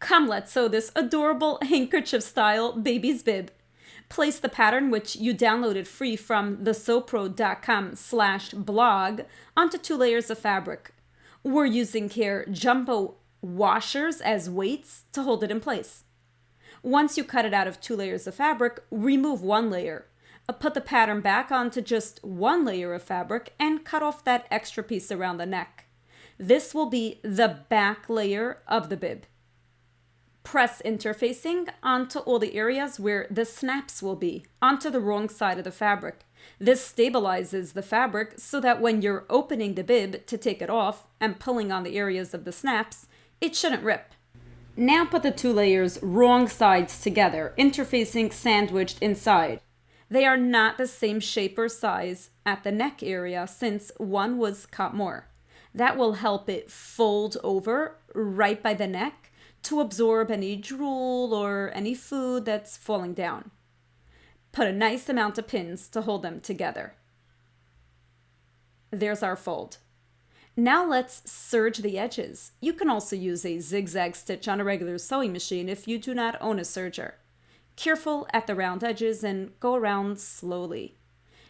Come, let's sew this adorable handkerchief-style baby's bib. Place the pattern, which you downloaded free from thesewpro.com/blog, onto 2 layers of fabric. We're using here jumbo washers as weights to hold it in place. Once you cut it out of 2 layers of fabric, remove 1 layer. Put the pattern back onto just 1 layer of fabric and cut off that extra piece around the neck. This will be the back layer of the bib. Press interfacing onto all the areas where the snaps will be, onto the wrong side of the fabric. This stabilizes the fabric so that when you're opening the bib to take it off and pulling on the areas of the snaps, it shouldn't rip. Now put the 2 layers wrong sides together, interfacing sandwiched inside. They are not the same shape or size at the neck area since one was cut more. That will help it fold over right by the neck to absorb any drool or any food that's falling down. Put a nice amount of pins to hold them together. There's our fold. Now let's serge the edges. You can also use a zigzag stitch on a regular sewing machine if you do not own a serger. Careful at the round edges and go around slowly.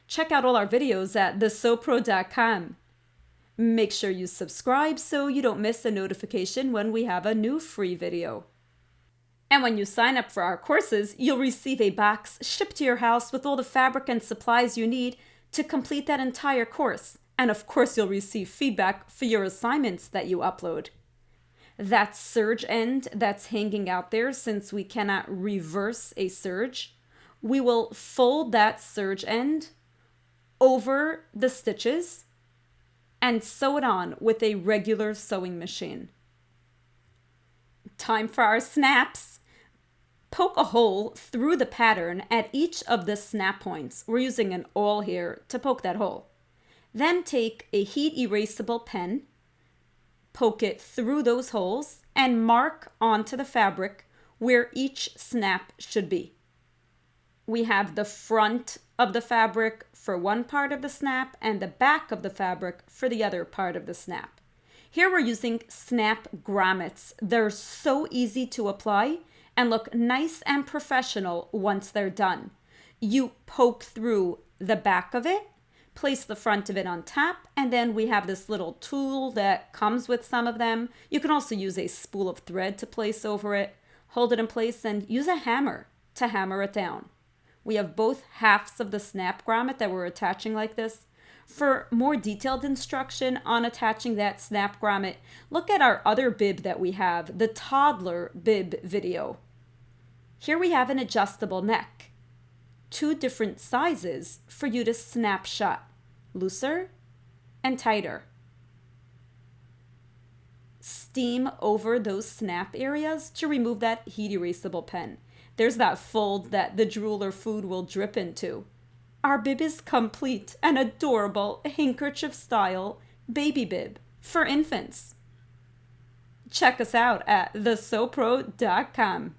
Check out all our videos at thesewpro.com. Make sure you subscribe so you don't miss a notification when we have a new free video. And when you sign up for our courses, you'll receive a box shipped to your house with all the fabric and supplies you need to complete that entire course. And of course, you'll receive feedback for your assignments that you upload. That serge end that's hanging out there, since we cannot reverse a serge, we will fold that serge end over the stitches and sew it on with a regular sewing machine. Time for our snaps. Poke a hole through the pattern at each of the snap points. We're using an awl here to poke that hole. Then take a heat erasable pen, poke it through those holes, and mark onto the fabric where each snap should be. We have the front of the fabric for one part of the snap and the back of the fabric for the other part of the snap. Here we're using snap grommets. They're so easy to apply and look nice and professional once they're done. You poke through the back of it, place the front of it on top, and then we have this little tool that comes with some of them. You can also use a spool of thread to place over it, hold it in place, and use a hammer to hammer it down. We have both halves of the snap grommet that we're attaching like this. For more detailed instruction on attaching that snap grommet, look at our other bib that we have, the toddler bib video. Here we have an adjustable neck. 2 different sizes for you to snapshot, looser and tighter. Steam over those snap areas to remove that heat erasable pen. There's that fold that the drool or food will drip into. Our bib is complete, an adorable handkerchief-style baby bib for infants. Check us out at thesewpro.com.